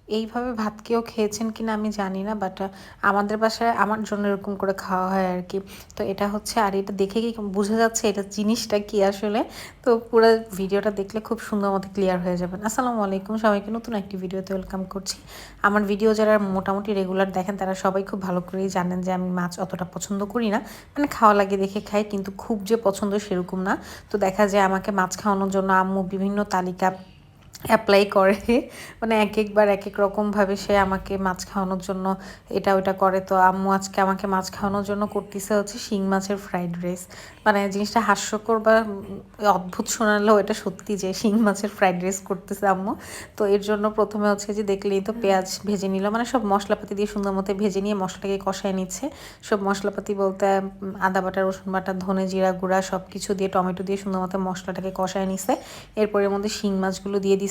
এইভাবে ভাত কেউ খেয়েছেন কিনা আমি জানি না, বাট আমাদের বাসায় আমার জন্য এরকম করে খাওয়া হয় আর কি। তো এটা হচ্ছে, আর এটা দেখে কি বোঝা যাচ্ছে এটা জিনিসটা কি আসলে। তো পুরো ভিডিওটা দেখলে খুব সুন্দর মতো ক্লিয়ার হয়ে যাবেন। আসসালামু আলাইকুম, সবাইকে নতুন একটি ভিডিওতে ওয়েলকাম করছি। আমার ভিডিও যারা মোটামুটি রেগুলার দেখেন তারা সবাই খুব ভালো করেই জানেন যে আমি মাছ অতটা পছন্দ করি না, মানে খাওয়া লাগে দেখে খাই, কিন্তু খুব যে পছন্দ সেরকম না। তো দেখা যায় আমাকে মাছ খাওয়ানোর জন্য আম্মু বিভিন্ন তালিকা অ্যাপ্লাই করে, মানে এক একবার এক এক রকমভাবে সে আমাকে মাছ খাওয়ানোর জন্য এটা ওটা করে। তো আম্মু আজকে আমাকে মাছ খাওয়ানোর জন্য করতেছে হচ্ছে শিং মাছের ফ্রাইড রাইস। মানে জিনিসটা হাস্যকর বা অদ্ভুত শোনালেও এটা সত্যি যে শিং মাছের ফ্রাইড রাইস করতেছে আম্মু। তো এর জন্য প্রথমে হচ্ছে যে দেখলেই তো পেঁয়াজ ভেজে নিল, মানে সব মশলাপাতি দিয়ে সুন্দর মতো ভেজে নিয়ে মশলাটাকে কষায় নিচ্ছে। সব মশলাপাতি বলতে আদা বাটা, রসুন বাটা, ধনে জিরা গুঁড়া সব কিছু দিয়ে টমেটো দিয়ে সুন্দর মতো মশলাটাকে কষায় নিছে। এরপর এর মধ্যে শিং মাছগুলো দিয়ে দিছে।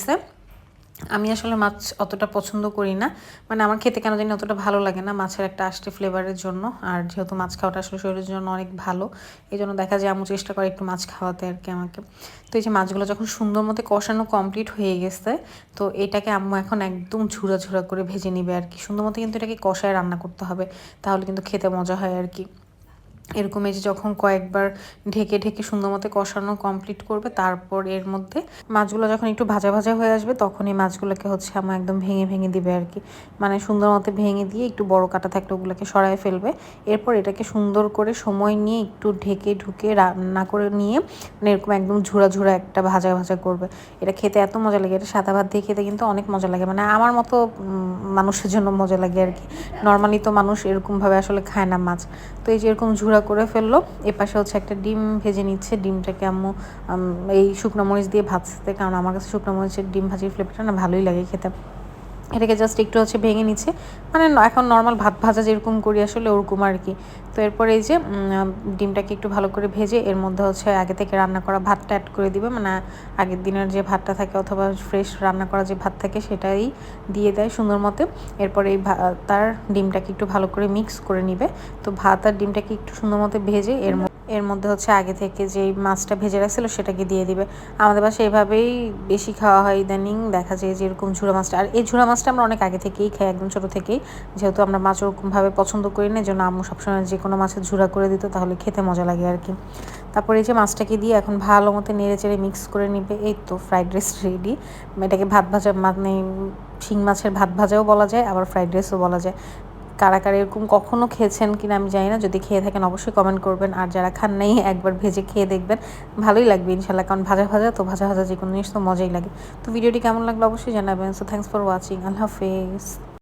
আমি আসলে মাছ অতটা পছন্দ করি না, মানে আমার খেতে কেন জানি অতটা ভালো লাগে না মাছের একটা আষ্টে ফ্লেভারের জন্য। আর যেহেতু মাছ খাওয়াটা আসলে শরীরের জন্য অনেক ভালো, এই জন্য দেখা যায় আম্মু চেষ্টা করে একটু মাছ খাওয়াতে আর কি আমাকে। তো এই যে মাছগুলো যখন সুন্দর মতো কষানো কমপ্লিট হয়ে গেছে, তো এটাকে আম্মু এখন একদম ঝুরা ঝুরা করে ভেজে নিবে আর কি। সুন্দর মতো কিন্তু এটাকে কষায় রান্না করতে হবে, তাহলে কিন্তু খেতে মজা হয় আর কি। এরকম এই যে যখন কয়েকবার ঢেকে ঢেকে সুন্দর মতো কষানো কমপ্লিট করবে, তারপর এর মধ্যে মাছগুলো যখন একটু ভাজা ভাজা হয়ে আসবে তখন এই মাছগুলোকে হচ্ছে আমার একদম ভেঙে ভেঙে দিবে আর কি। মানে সুন্দর মতো ভেঙে দিয়ে একটু বড় কাটা থাকলে ওগুলোকে সরায় ফেলবে। এরপর এটাকে সুন্দর করে সময় নিয়ে একটু ঢেকে ঢুকে রান্না করে নিয়ে, মানে এরকম একদম ঝুরা ঝুরা একটা ভাজা ভাজা করবে। এটা খেতে এত মজা লাগে, এটা সাদা ভাত দিয়ে খেতে কিন্তু অনেক মজা লাগে, মানে আমার মতো মানুষের জন্য মজা লাগে আর কি। নর্মালি তো মানুষ এরকমভাবে আসলে খায় না মাছ। তো এই যে এরকম ঝুরা করে ফেললো। এপাশে হচ্ছে একটা ডিম ভেজে নিচ্ছে, ডিমটাকে আম্মু এই শুকনো মরিচ দিয়ে ভাজতে, কারণ আমার কাছে শুকনো মরিচের ডিম ভাজির ফ্লেভারটা না ভালোই লাগে খেতে। এটাকে জাস্ট একটু হচ্ছে ভেঙে নিচ্ছে, মানে এখন নর্মাল ভাত ভাজা যেরকম করি আসলে ওরকম আর কি। তো এরপরে এই যে ডিমটাকে একটু ভালো করে ভেজে এর মধ্যে হচ্ছে আগে থেকে রান্না করা ভাতটা অ্যাড করে দিবে, মানে আগের দিনের যে ভাতটা থাকে অথবা ফ্রেশ রান্না করা যে ভাত থাকে সেটাই দিয়ে দেয় সুন্দর মতো। এরপর এই তার ডিমটাকে একটু ভালো করে মিক্স করে নিবে। তো ভাত আর ডিমটাকে একটু সুন্দর মতো ভেজে এর মধ্যে হচ্ছে আগে থেকে যে মাছটা ভেজে রাখছিল সেটাকে দিয়ে দিবে। আমাদের বাসায় এভাবেই বেশি খাওয়া হয় ইদানিং, দেখা যায় যে এরকম ঝুরা মাছটা। আর এই ঝুরা মাছটা আমরা অনেক আগে থেকেই খাই, একদম ছোটো থেকেই। যেহেতু আমরা মাছ ওরকমভাবে পছন্দ করি না, এই জন্য আম্মু সবসময় যে কোনো মাছের ঝুরা করে দিত, তাহলে খেতে মজা লাগে আর কি। তারপরে এই যে মাছটাকে দিয়ে এখন ভালো মতো নেড়ে চেড়ে মিক্স করে নিবে। এই তো ফ্রাইড রাইস রেডি। এটাকে ভাত ভাজা, মানে শিং মাছের ভাত ভাজাও বলা যায়, আবার ফ্রাইড রাইসও বলা যায়। কারা কারা এরকম কখনো খেয়েছেন কিনা আমি জানি না, যদি খেয়ে থাকেন অবশ্যই কমেন্ট করবেন। আর যারা খান নাই একবার ভেজে খেয়ে দেখবেন, ভালোই লাগবে ইনশাল্লাহ, কারণ ভাজা ভাজা তো, ভাজা ভাজা যে কোনো জিনিস তো মজাই লাগে। তো ভিডিওটি কেমন লাগলো অবশ্যই জানাবেন। সো থ্যাংকস ফর ওয়াচিং, আল্লাহ হাফেজ।